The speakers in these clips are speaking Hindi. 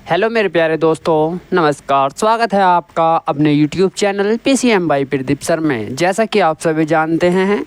हेलो मेरे प्यारे दोस्तों, नमस्कार। स्वागत है आपका अपने YouTube channel PCM by Pradeep sir में। जैसा कि आप सभी जानते हैं,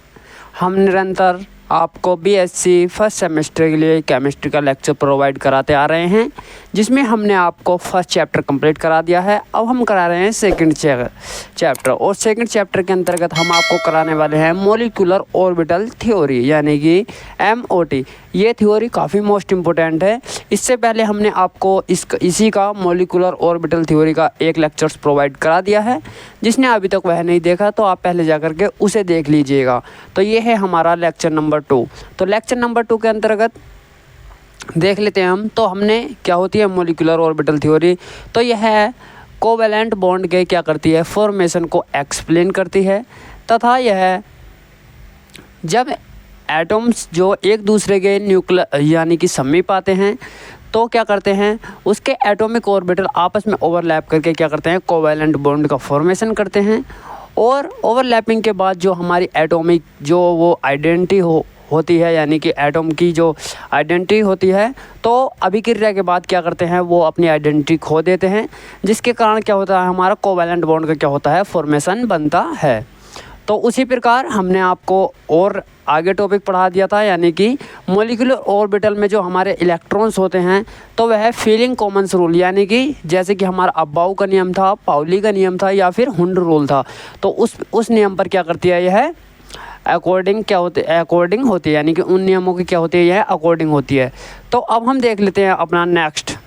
हम निरंतर आपको BSc फर्स्ट सेमेस्टर के लिए केमिस्ट्री का लेक्चर प्रोवाइड कराते आ रहे हैं, जिसमें हमने आपको फर्स्ट चैप्टर कंप्लीट करा दिया है। अब हम करा रहे हैं सेकंड चैप्टर, और सेकंड चैप्टर के अंतर्गत हम आपको कराने वाले हैं मॉलिक्यूलर ऑर्बिटल थ्योरी, यानी कि MOT। ये थ्योरी काफ़ी मोस्ट इम्पोर्टेंट है। इससे पहले हमने आपको इसी का मॉलिक्यूलर ऑर्बिटल थ्योरी का एक लेक्चर्स प्रोवाइड करा दिया है। जिसने अभी तक वह नहीं देखा तो आप पहले जा कर के उसे देख लीजिएगा। तो ये है हमारा लेक्चर नंबर 2। तो लेक्चर नंबर 2 के अंतर्गत देख लेते हैं हम। तो हमने क्या होती है मॉलिक्यूलर ऑर्बिटल थ्योरी, तो यह है कोवैलेंट बॉन्ड के क्या करती है, फॉर्मेशन को एक्सप्लेन करती है, तथा यह जब एटम्स जो एक दूसरे के न्यूक्लियर यानी कि समीप आते हैं तो क्या करते हैं, उसके एटॉमिक ऑर्बिटल आपस में ओवरलैप करके क्या करते हैं, कोवैलेंट बॉन्ड का फॉर्मेशन करते हैं। और ओवरलैपिंग के बाद जो हमारी एटॉमिक जो वो आइडेंटिटी होती है, यानी कि एटम की जो आइडेंटिटी होती है, तो अभिक्रिया के बाद क्या करते हैं, वो अपनी आइडेंटिटी खो देते हैं, जिसके कारण क्या होता है, हमारा कोवैलेंट बॉन्ड का क्या होता है, फॉर्मेशन बनता है। तो उसी प्रकार हमने आपको और आगे टॉपिक पढ़ा दिया था, यानी कि मॉलिक्यूलर ऑर्बिटल में जो हमारे इलेक्ट्रॉन्स होते हैं, तो वह फीलिंग कॉमन्स रूल, यानी कि जैसे कि हमारा अब्बाउ का नियम था, पाउली का नियम था, या फिर हुंड रूल था, तो उस नियम पर क्या करती है, यह अकॉर्डिंग होती है, यानी कि उन नियमों की क्या होती है, यह अकॉर्डिंग होती है। तो अब हम देख लेते हैं अपना नेक्स्ट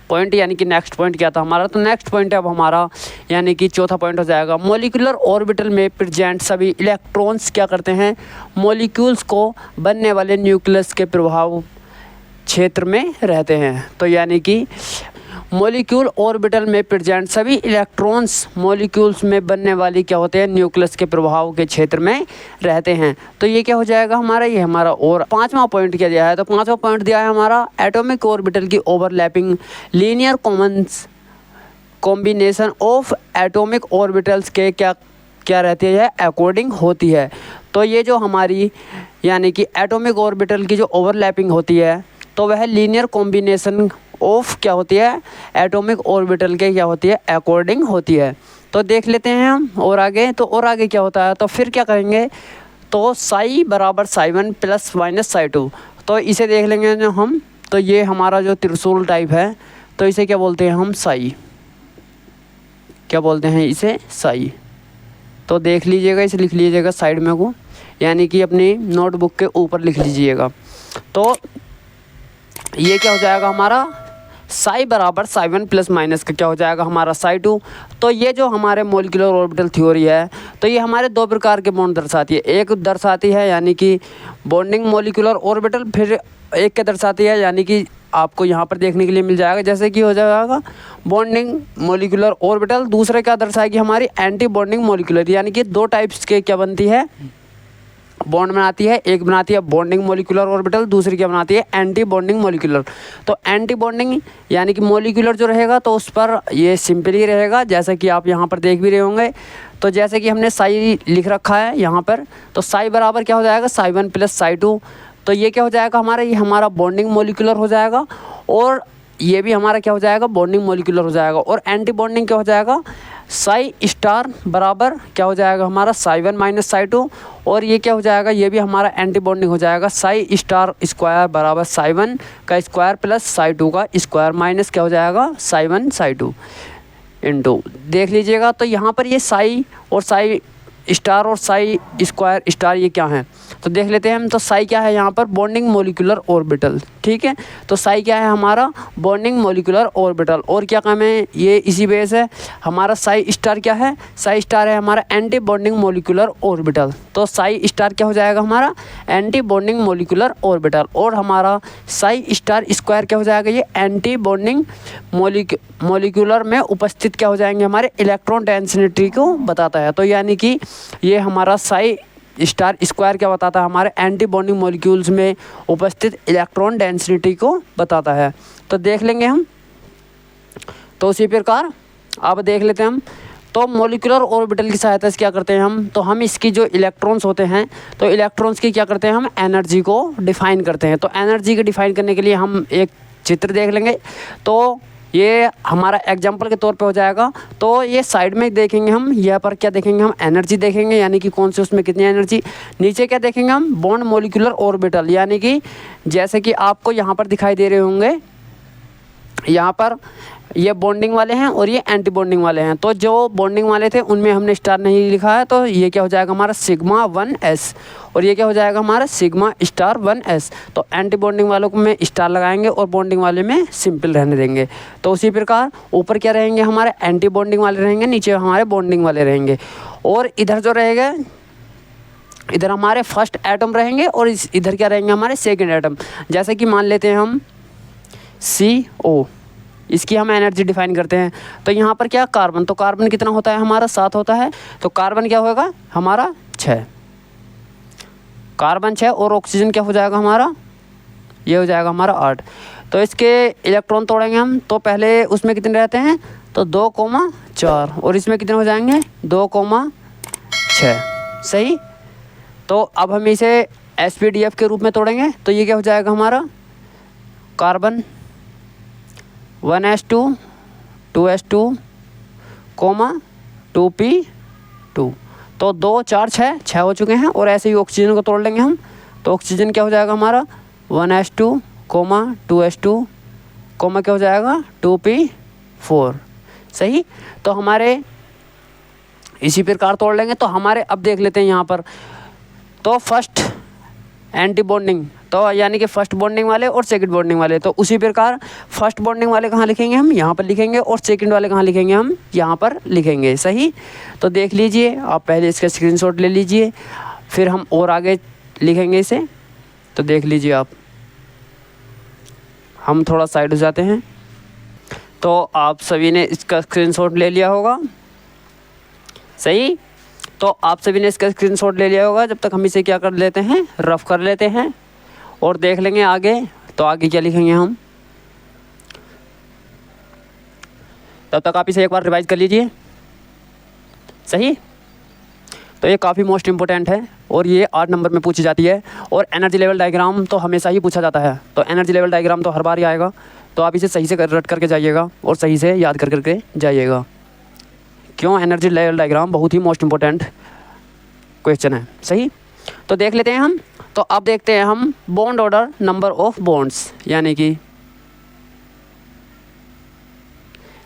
पॉइंट, यानी कि नेक्स्ट पॉइंट क्या था हमारा। तो नेक्स्ट पॉइंट अब हमारा यानी कि चौथा पॉइंट हो जाएगा, मॉलिक्यूलर ऑर्बिटल में प्रेजेंट सभी इलेक्ट्रॉन्स क्या करते हैं, मॉलिक्यूल्स को बनने वाले न्यूक्लियस के प्रभाव क्षेत्र में रहते हैं। तो यानी कि मॉलिक्यूल ऑर्बिटल में प्रेजेंट सभी इलेक्ट्रॉन्स मॉलिक्यूल्स में बनने वाली क्या होते हैं, न्यूक्लियस के प्रभाव के क्षेत्र में रहते हैं। तो ये क्या हो जाएगा हमारा, ये हमारा और पांचवा पॉइंट क्या दिया है। तो पांचवा पॉइंट दिया है हमारा एटॉमिक ऑर्बिटल की overlapping linear combination of atomic orbitals के क्या रहती है, अकॉर्डिंग होती है। तो ये जो हमारी यानी कि एटॉमिक ऑर्बिटल की जो ओवरलैपिंग होती है, तो वह लीनियर कॉम्बिनेशन ऑफ क्या होती है, एटॉमिक ऑर्बिटल के क्या होती है, अकॉर्डिंग होती है। तो देख लेते हैं हम और आगे। तो और आगे क्या होता है, तो फिर क्या करेंगे, तो साई बराबर साई1 प्लस माइनस साई2, तो इसे देख लेंगे जो हम। तो ये हमारा जो त्रिशूल टाइप है, तो इसे क्या बोलते हैं हम, साई, क्या बोलते हैं इसे, साई। तो देख लीजिएगा, इसे लिख लीजिएगा साइड में को, यानी कि अपनी नोटबुक के ऊपर लिख लीजिएगा। तो ये क्या हो जाएगा हमारा, साई बराबर साई1 प्लस माइनस का क्या हो जाएगा हमारा साई2। तो ये जो हमारे मॉलिक्यूलर ऑर्बिटल थ्योरी है, तो ये हमारे दो प्रकार के बॉन्ड दर्शाती है। एक दर्शाती है यानी कि बॉन्डिंग मॉलिक्यूलर ऑर्बिटल, फिर एक क्या दर्शाती है, यानी कि आपको यहाँ पर देखने के लिए मिल जाएगा, जैसे कि हो जाएगा बॉन्डिंग मॉलिक्यूलर ऑर्बिटल। दूसरे क्या दर्शाएगी हमारी, एंटी बॉन्डिंग मॉलिक्यूलर, यानी कि दो टाइप्स के क्या बनती है, बॉन्ड बनाती है। एक बनाती है बॉन्डिंग मॉलिक्यूलर ऑर्बिटल, दूसरी क्या बनाती है, एंटी बॉन्डिंग मॉलिक्यूलर। तो एंटी बॉन्डिंग यानी कि मॉलिक्यूलर जो रहेगा, तो उस पर ये सिंपल ही रहेगा, जैसा कि आप यहाँ पर देख भी रहे होंगे। तो जैसे कि हमने साई लिख रखा है यहाँ पर, तो साई बराबर क्या हो जाएगा, साई1 प्लस साई2। तो ये क्या हो जाएगा हमारा, ये हमारा बॉन्डिंग मॉलिक्यूलर हो जाएगा, और ये भी हमारा क्या हो जाएगा, बॉन्डिंग मॉलिक्यूलर हो जाएगा। और एंटी बॉन्डिंग क्या हो जाएगा, साई स्टार बराबर क्या हो जाएगा हमारा, साई1 माइनस साई2। और ये क्या हो जाएगा, ये भी हमारा एंटी बॉन्डिंग हो जाएगा, साई स्टार स्क्वायर बराबर साई1 का स्क्वायर प्लस साई2 का स्क्वायर माइनस क्या हो जाएगा, साई1 साई2 इनटू, देख लीजिएगा। तो यहाँ पर ये साई और साई स्टार और साई स्क्वायर स्टार ये क्या हैं, तो देख लेते हैं हम। तो साई क्या है यहाँ पर, बॉन्डिंग मॉलिक्यूलर ऑर्बिटल, ठीक है। तो साई क्या है हमारा, बॉन्डिंग मॉलिक्यूलर ऑर्बिटल। और क्या काम है, ये इसी बेस है हमारा। साई स्टार क्या है, साई स्टार है हमारा एंटी बॉन्डिंग मॉलिक्यूलर ऑर्बिटल। तो साई स्टार क्या हो जाएगा हमारा, एंटी बॉन्डिंग मॉलिक्यूलर ऑर्बिटल। और हमारा साई स्टार स्क्वायर क्या हो जाएगा, ये एंटी बॉन्डिंग मॉलिक्यूलर में उपस्थित क्या हो जाएंगे, हमारे इलेक्ट्रॉन डेंसिटी को बताता है। तो यानी कि ये हमारा साई स्टार स्क्वायर क्या बताता है, हमारे एंटी बॉन्डिंग मॉलिक्यूल्स में उपस्थित इलेक्ट्रॉन डेंसिटी को बताता है। तो देख लेंगे हम। तो उसी प्रकार अब देख लेते हैं हम। तो मॉलिक्यूलर ऑर्बिटल की सहायता से क्या करते हैं हम, तो हम इसकी जो इलेक्ट्रॉन्स होते हैं, तो इलेक्ट्रॉन्स की क्या करते हैं हम, एनर्जी को डिफाइन करते हैं। तो एनर्जी को डिफाइन करने के लिए हम एक चित्र देख लेंगे तो ये हमारा एग्जाम्पल के तौर पे हो जाएगा। तो ये साइड में देखेंगे हम, यहाँ पर क्या देखेंगे हम, एनर्जी देखेंगे, यानी कि कौन से उसमें कितनी एनर्जी। नीचे क्या देखेंगे हम, बॉन्ड मॉलिक्यूलर ऑर्बिटल, यानी कि जैसे कि आपको यहाँ पर दिखाई दे रहे होंगे, यहाँ पर ये बॉन्डिंग वाले हैं और ये एंटी बॉन्डिंग वाले हैं। तो जो बॉन्डिंग वाले थे उनमें हमने स्टार नहीं लिखा है, तो ये क्या हो जाएगा हमारा सिग्मा 1s, और ये क्या हो जाएगा हमारा सिग्मा स्टार 1s। तो एंटी बॉन्डिंग वालों को में स्टार लगाएंगे और बॉन्डिंग वाले में सिंपल रहने देंगे। तो उसी प्रकार ऊपर क्या रहेंगे हमारे एंटी बॉन्डिंग वाले रहेंगे, नीचे हमारे बॉन्डिंग वाले रहेंगे। और इधर जो रहेगा, इधर हमारे फर्स्ट एटम रहेंगे और इधर क्या रहेंगे हमारे सेकेंड एटम। जैसे कि मान लेते हैं हम CO, इसकी हम एनर्जी डिफाइन करते हैं। तो यहाँ पर क्या कार्बन, तो कार्बन कितना होता है हमारा 7 होता है, तो कार्बन क्या होगा हमारा 6, कार्बन 6, और ऑक्सीजन क्या हो जाएगा हमारा, ये हो जाएगा हमारा 8। तो इसके इलेक्ट्रॉन तोड़ेंगे हम, तो पहले उसमें कितने रहते हैं, तो 2,4, और इसमें कितने हो जाएंगे 2,6, सही। तो अब हम इसे SPDF के रूप में तोड़ेंगे, तो ये क्या हो जाएगा हमारा कार्बन 1s2 2s2 2p2, तो 2 4 6 हो चुके हैं। और ऐसे ही ऑक्सीजन को तोड़ लेंगे हम, तो ऑक्सीजन क्या हो जाएगा हमारा 1s2 2s2 क्या हो जाएगा 2p4, सही। तो हमारे इसी प्रकार तोड़ लेंगे। तो हमारे अब देख लेते हैं यहाँ पर, तो फर्स्ट एंटी बॉन्डिंग, तो यानी कि फर्स्ट बॉन्डिंग वाले और सेकंड बॉन्डिंग वाले, तो उसी प्रकार फर्स्ट बॉन्डिंग वाले कहाँ लिखेंगे हम, यहाँ पर लिखेंगे, और सेकंड वाले कहाँ लिखेंगे हम, यहाँ पर लिखेंगे, सही। तो देख लीजिए आप, पहले इसका स्क्रीनशॉट ले लीजिए, फिर हम और आगे लिखेंगे इसे। तो देख लीजिए आप, हम थोड़ा साइड हो जाते हैं। तो आप सभी ने इसका स्क्रीनशॉट ले लिया होगा, सही। तो आप सभी ने इसका स्क्रीनशॉट ले लिया होगा। जब तक हम इसे क्या कर लेते हैं, रफ कर लेते हैं और देख लेंगे आगे। तो आगे क्या लिखेंगे हम, तब तक आप इसे एक बार रिवाइज कर लीजिए, सही। तो ये काफ़ी मोस्ट इम्पोर्टेंट है और ये 8 नंबर में पूछी जाती है। और एनर्जी लेवल डायग्राम तो हमेशा ही पूछा जाता है, तो एनर्जी लेवल डायग्राम तो हर बार ही आएगा। तो आप इसे सही से रट करके जाइएगा और सही से याद कर करके जाइएगा, क्यों, एनर्जी लेवल डायग्राम बहुत ही मोस्ट इम्पोर्टेंट क्वेश्चन है, सही। तो देख लेते हैं हम। तो अब देखते हैं हम bond order, number of bonds, यानी कि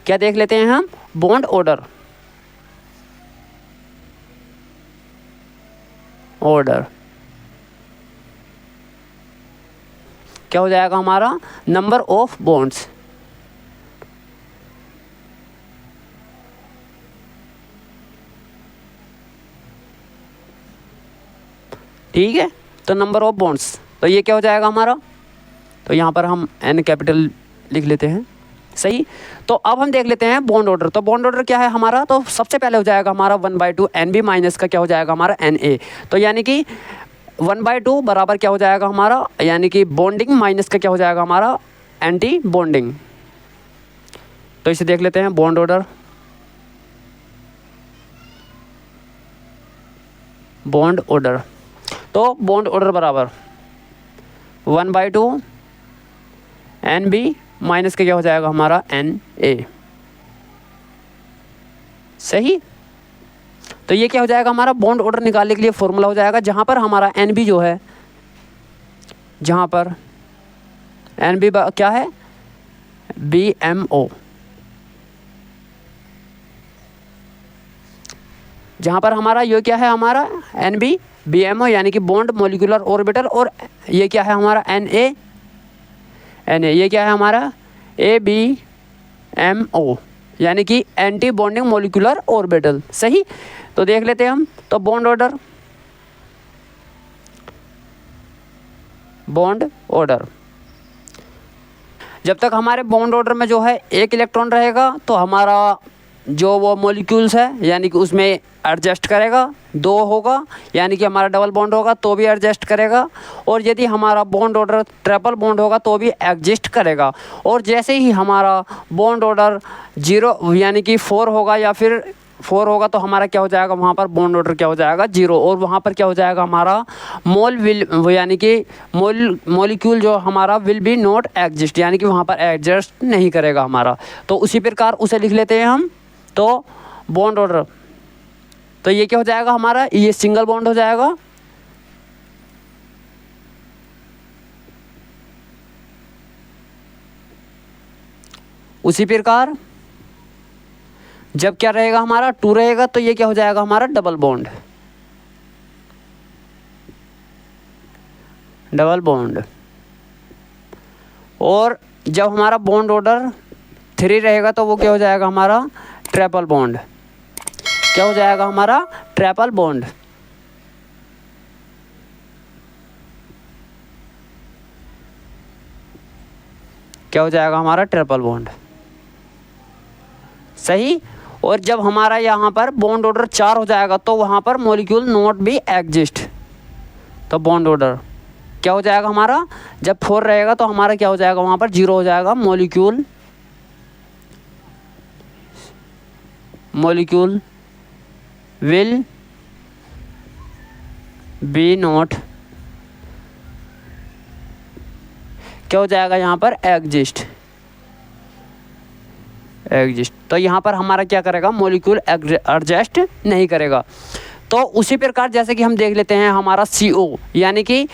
क्या देख लेते हैं हम, बॉन्ड ऑर्डर, क्या हो जाएगा हमारा नंबर ऑफ बॉन्ड्स, ठीक है। तो नंबर ऑफ बॉन्ड्स, तो ये क्या हो जाएगा हमारा, तो यहाँ पर हम N कैपिटल लिख लेते हैं, सही। तो अब हम देख लेते हैं बॉन्ड ऑर्डर। तो बॉन्ड ऑर्डर क्या है हमारा, तो सबसे पहले हो जाएगा हमारा 1/2 NB माइनस का क्या हो जाएगा हमारा NA। तो यानी कि 1/2 बराबर क्या हो जाएगा हमारा, यानी कि बॉन्डिंग माइनस का क्या हो जाएगा हमारा एंटी बॉन्डिंग। तो इसे देख लेते हैं बॉन्ड ऑर्डर, तो बॉन्ड ऑर्डर बराबर 1/2 NB माइनस का क्या हो जाएगा हमारा NA, सही। तो ये क्या हो जाएगा हमारा बॉन्ड ऑर्डर निकालने के लिए फॉर्मूला हो जाएगा, जहाँ पर हमारा NB जो है, जहाँ पर NB क्या है BMO, जहाँ पर हमारा ये क्या है हमारा NB BMO, यानी कि बॉन्ड मॉलिक्यूलर ऑर्बिटल, और ये क्या है हमारा NA, ये क्या है हमारा ABMO, यानी कि एंटी बॉन्डिंग मॉलिक्यूलर ऑर्बिटल, सही। तो देख लेते हैं हम। तो बॉन्ड ऑर्डर, जब तक हमारे बॉन्ड ऑर्डर में जो है एक इलेक्ट्रॉन रहेगा, तो हमारा जो वो मॉलिक्यूल्स है यानी कि उसमें एडजस्ट करेगा, 2 होगा यानी कि हमारा डबल बॉन्ड होगा तो भी एडजस्ट करेगा, और यदि हमारा बॉन्ड ऑर्डर ट्रिपल बॉन्ड होगा तो भी एडजस्ट करेगा। और जैसे ही हमारा बॉन्ड ऑर्डर 0 यानी कि 4 होगा या फिर 4 होगा तो हमारा क्या हो जाएगा, वहाँ पर बॉन्ड ऑर्डर क्या हो जाएगा 0, और वहाँ पर क्या हो जाएगा हमारा मोल विल, यानी कि मॉलिक्यूल जो हमारा विल बी नॉट एग्जिस्ट, यानी कि वहाँ पर एग्जिस्ट नहीं करेगा हमारा। तो उसी प्रकार उसे लिख लेते हैं हम। तो बॉन्ड ऑर्डर, तो ये क्या हो जाएगा हमारा, ये सिंगल बॉन्ड हो जाएगा। उसी प्रकार जब क्या रहेगा हमारा 2 रहेगा तो ये क्या हो जाएगा हमारा डबल बॉन्ड, डबल बॉन्ड। और जब हमारा बॉन्ड ऑर्डर 3 रहेगा तो वो क्या हो जाएगा हमारा ट्रिपल बॉन्ड, क्या हो जाएगा हमारा ट्रिपल बॉन्ड। क्या हो जाएगा हमारा ट्रिपल बॉन्ड, सही। और जब हमारा यहाँ पर बॉन्ड ऑर्डर 4 हो जाएगा तो वहाँ पर मॉलिक्यूल नॉट बी एग्जिस्ट, तो बॉन्ड ऑर्डर क्या हो जाएगा हमारा, जब 4 रहेगा तो हमारा क्या हो जाएगा वहाँ पर 0 हो जाएगा, मॉलिक्यूल विल बी नॉट, क्या हो जाएगा यहाँ पर एग्जिस्ट। तो यहाँ पर हमारा क्या करेगा, मॉलिक्यूल एडजस्ट नहीं करेगा। तो उसी प्रकार जैसे कि हम देख लेते हैं हमारा CO, यानी कि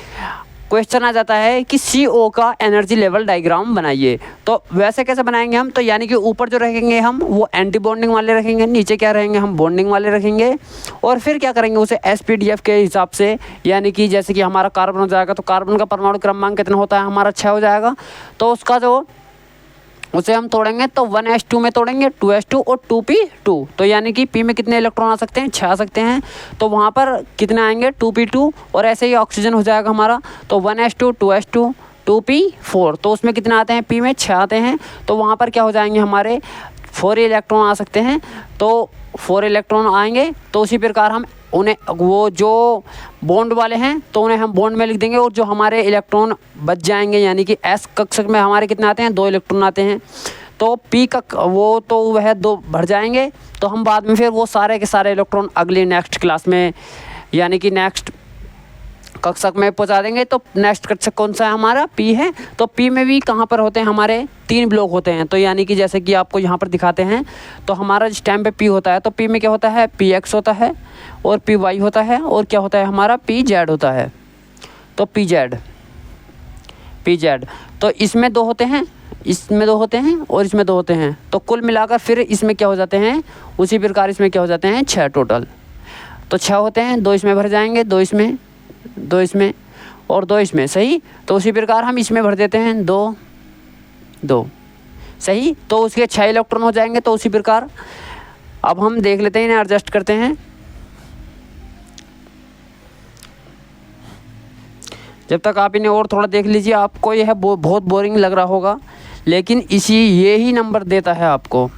क्वेश्चन आ जाता है कि CO का एनर्जी लेवल डायग्राम बनाइए। तो वैसे कैसे बनाएंगे हम, तो यानी कि ऊपर जो रखेंगे हम वो एंटी बॉन्डिंग वाले रखेंगे, नीचे क्या रहेंगे हम बॉन्डिंग वाले रखेंगे, और फिर क्या करेंगे उसे SPDF के हिसाब से, यानी कि जैसे कि हमारा कार्बन हो जाएगा तो कार्बन का परमाणु क्रमांक कितना होता है हमारा 6 हो जाएगा, तो उसका जो उसे हम तोड़ेंगे तो 1s2 में तोड़ेंगे, 2s2 और 2p2, तो यानी कि p में कितने इलेक्ट्रॉन आ सकते हैं 6 आ सकते हैं, तो वहाँ पर कितने आएंगे 2p2, और ऐसे ही ऑक्सीजन हो जाएगा हमारा, तो 1s2 2s2 2p4, तो उसमें कितने आते हैं p में 6 आते हैं, तो वहाँ पर क्या हो जाएंगे हमारे 4 इलेक्ट्रॉन आ सकते हैं, तो 4 इलेक्ट्रॉन आएंगे। तो उसी प्रकार हम उन्हें, वो जो बॉन्ड वाले हैं तो उन्हें हम बॉन्ड में लिख देंगे, और जो हमारे इलेक्ट्रॉन बच जाएंगे यानी कि S कक्षक में हमारे कितने आते हैं 2 इलेक्ट्रॉन आते हैं, तो P का वो तो वह 2 भर जाएंगे, तो हम बाद में फिर वो सारे के सारे इलेक्ट्रॉन अगले नेक्स्ट क्लास में यानी कि नेक्स्ट कक्षक में पहुंचा देंगे। तो नेक्स्ट कक्षक कौन सा है हमारा P है, तो P में भी कहाँ पर होते हैं हमारे 3 ब्लॉक होते हैं, तो यानी कि जैसे कि आपको यहाँ पर दिखाते हैं, तो हमारा जिस टाइम पे P होता है तो P में क्या होता है PX होता है और PY होता है, और क्या होता है हमारा PZ होता है, तो PZ तो इसमें 2 होते हैं, इसमें 2 होते हैं और इसमें 2 होते हैं, तो कुल मिलाकर फिर इसमें क्या हो जाते हैं, उसी प्रकार इसमें क्या हो जाते हैं 6 टोटल, तो 6 होते हैं, 2 इसमें भर जाएंगे, 2 इसमें, 2 इसमें और 2 इसमें, सही। तो उसी प्रकार हम इसमें भर देते हैं 2 सही, तो उसके 6 इलेक्ट्रॉन हो जाएंगे। तो उसी प्रकार अब हम देख लेते हैं, इन्हें एडजस्ट करते हैं। जब तक आप इन्हें और थोड़ा देख लीजिए, आपको यह बहुत बोरिंग लग रहा होगा, लेकिन ये ही नंबर देता है आपको,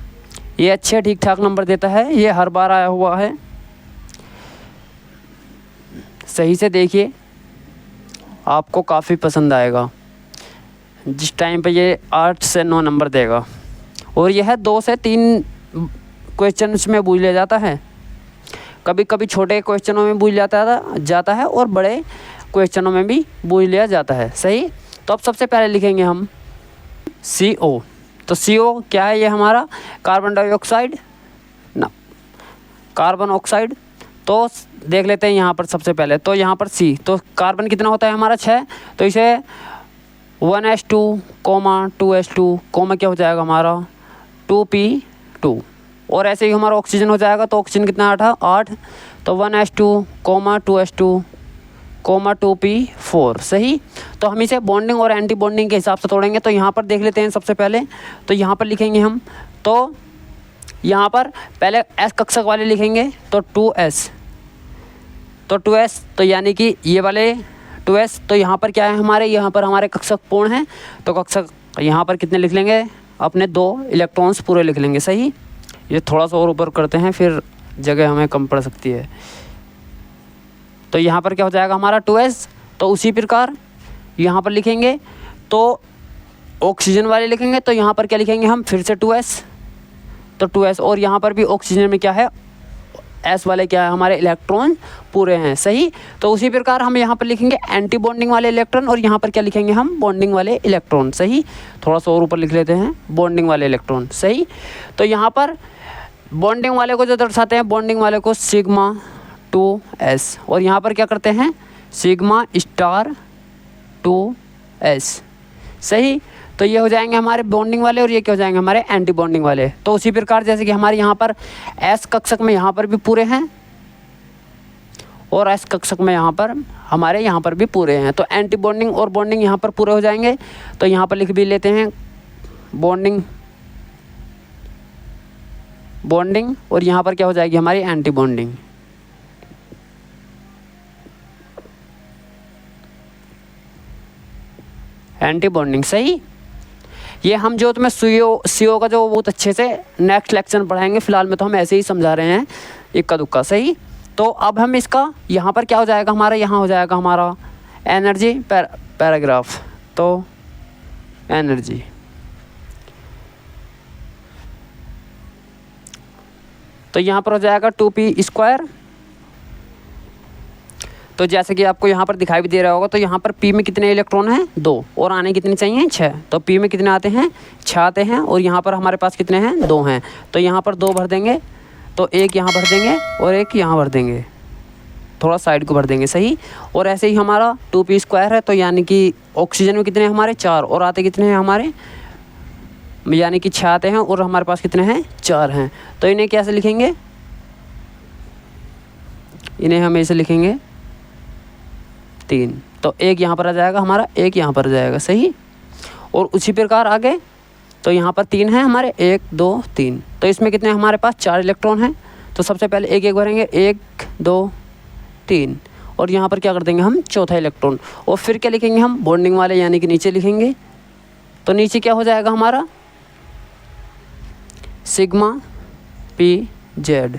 ये अच्छे ठीक ठाक नंबर देता है, ये हर बार आया हुआ है। सही से देखिए, आपको काफ़ी पसंद आएगा। जिस टाइम पे ये 8 से 9 नंबर देगा, और यह 2 से 3 क्वेश्चंस में पूछ लिया जाता है, कभी कभी छोटे क्वेश्चनों में पूछ जाता है और बड़े क्वेश्चनों में भी पूछ लिया जाता है, सही। तो अब सबसे पहले लिखेंगे हम CO, तो CO क्या है, ये हमारा कार्बन डाइऑक्साइड ना, कार्बन ऑक्साइड। तो देख लेते हैं यहाँ पर सबसे पहले, तो यहाँ पर C, तो कार्बन कितना होता है हमारा 6, तो इसे 1s2, 2s2, क्या हो जाएगा हमारा 2p2, और ऐसे ही हमारा ऑक्सीजन हो जाएगा, तो ऑक्सीजन कितना 8, तो 1s2, 2s2, 2p4, सही। तो हम इसे बॉन्डिंग और एंटी बॉन्डिंग के हिसाब से तोड़ेंगे। तो यहाँ पर देख लेते हैं सबसे पहले, तो यहाँ पर लिखेंगे हम, तो यहाँ पर पहले S कक्षक वाले लिखेंगे, तो 2s, तो यानी कि ये वाले 2s, तो यहाँ पर क्या है हमारे, यहाँ पर हमारे कक्षक पूर्ण हैं, तो कक्षक यहाँ पर कितने लिख लेंगे, अपने 2 इलेक्ट्रॉन्स पूरे लिख लेंगे, सही। ये थोड़ा सा और ऊपर करते हैं, फिर जगह हमें कम पड़ सकती है। तो यहाँ पर क्या हो जाएगा हमारा 2s, तो उसी प्रकार यहाँ पर लिखेंगे, तो ऑक्सीजन वाले लिखेंगे, तो यहाँ पर क्या लिखेंगे हम फिर से 2s, तो 2s, और यहाँ पर भी ऑक्सीजन में क्या है S वाले क्या है हमारे इलेक्ट्रॉन पूरे हैं, सही। तो उसी प्रकार हम यहाँ पर लिखेंगे एंटी बॉन्डिंग वाले इलेक्ट्रॉन और यहाँ पर क्या लिखेंगे हम बॉन्डिंग वाले इलेक्ट्रॉन, सही। थोड़ा सा और ऊपर लिख लेते हैं बॉन्डिंग वाले इलेक्ट्रॉन, सही। तो यहाँ पर बॉन्डिंग वाले को जो दर्शाते हैं बॉन्डिंग वाले को सिग्मा 2s और यहाँ पर क्या करते हैं सिग्मा स्टार 2s, सही। तो ये हो जाएंगे हमारे बॉन्डिंग वाले और ये क्या हो जाएंगे हमारे एंटी बॉन्डिंग वाले। तो उसी प्रकार जैसे कि हमारे यहाँ पर S कक्षक में यहाँ पर भी पूरे हैं और S कक्षक में यहाँ पर हमारे यहाँ पर भी पूरे हैं। तो एंटी बॉन्डिंग और बॉन्डिंग यहाँ पर पूरे हो जाएंगे। तो यहाँ पर लिख भी लेते हैं बॉन्डिंग और यहाँ पर क्या हो जाएगी हमारी एंटी बॉन्डिंग। एंटी बॉन्डिंग, सही। ये हम जो तुम्हें CO का जो बहुत अच्छे से नेक्स्ट लेक्चर में पढ़ाएंगे, फिलहाल में तो हम ऐसे ही समझा रहे हैं इक्का दुक्का, सही। तो अब हम इसका यहाँ पर क्या हो जाएगा हमारा, यहाँ हो जाएगा हमारा एनर्जी पैराग्राफ। तो एनर्जी, तो यहाँ पर हो जाएगा 2p²। तो जैसे कि आपको यहाँ पर दिखाई भी दे रहा होगा, तो यहाँ पर P में कितने इलेक्ट्रॉन हैं 2 और आने कितने चाहिए 6। तो P में कितने आते हैं 6 आते हैं और यहाँ पर हमारे पास कितने हैं 2 हैं। तो यहाँ पर 2 भर देंगे, तो एक यहाँ भर देंगे और एक यहाँ भर देंगे, थोड़ा साइड को भर देंगे, सही। और ऐसे ही हमारा 2p² है। तो यानी कि ऑक्सीजन में कितने हैं हमारे 4 और आते कितने हैं हमारे, यानी कि 6 आते हैं और हमारे पास कितने हैं 4 हैं। तो इन्हें कैसे लिखेंगे, इन्हें हम ऐसे लिखेंगे 3। तो एक यहाँ पर आ जाएगा हमारा, एक यहाँ पर आ जाएगा, सही। और उसी प्रकार आगे तो यहाँ पर 3 हैं हमारे, 1 2 3। तो इसमें कितने हमारे पास 4 इलेक्ट्रॉन हैं। तो सबसे पहले एक एक भरेंगे, 1 2 3 और यहाँ पर क्या कर देंगे हम चौथा इलेक्ट्रॉन। और फिर क्या लिखेंगे हम बॉन्डिंग वाले, यानी कि नीचे लिखेंगे। तो नीचे क्या हो जाएगा हमारा सिग्मा pz।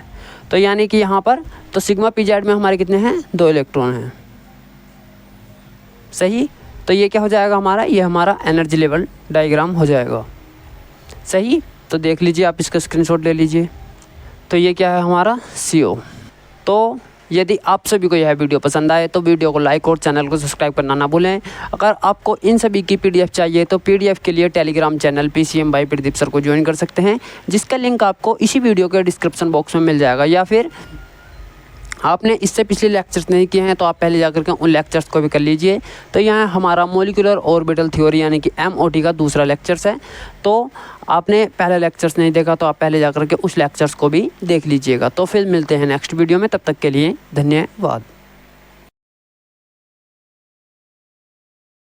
तो यानी कि यहाँ पर तो सिग्मा pz में हमारे कितने हैं 2 इलेक्ट्रॉन हैं, सही। तो ये क्या हो जाएगा हमारा, ये हमारा एनर्जी लेवल डायग्राम हो जाएगा, सही। तो देख लीजिए आप इसका स्क्रीनशॉट ले लीजिए। तो ये क्या है हमारा CO। तो यदि आप सभी को यह वीडियो पसंद आए तो वीडियो को लाइक और चैनल को सब्सक्राइब करना ना भूलें। अगर आपको इन सभी की PDF चाहिए तो PDF के लिए Telegram channel PCM by Pradeep sir को ज्वाइन कर सकते हैं, जिसका लिंक आपको इसी वीडियो के डिस्क्रिप्शन बॉक्स में मिल जाएगा। या फिर आपने इससे पिछले लेक्चर्स नहीं किए हैं तो आप पहले जाकर के उन लेक्चर्स को भी कर लीजिए। तो यहाँ हमारा मॉलिक्यूलर ऑर्बिटल थ्योरी यानी कि MOT का दूसरा लेक्चर्स है। तो आपने पहले लेक्चर्स नहीं देखा तो आप पहले जाकर के उस लेक्चर्स को भी देख लीजिएगा। तो फिर मिलते हैं नेक्स्ट वीडियो में, तब तक के लिए धन्यवाद।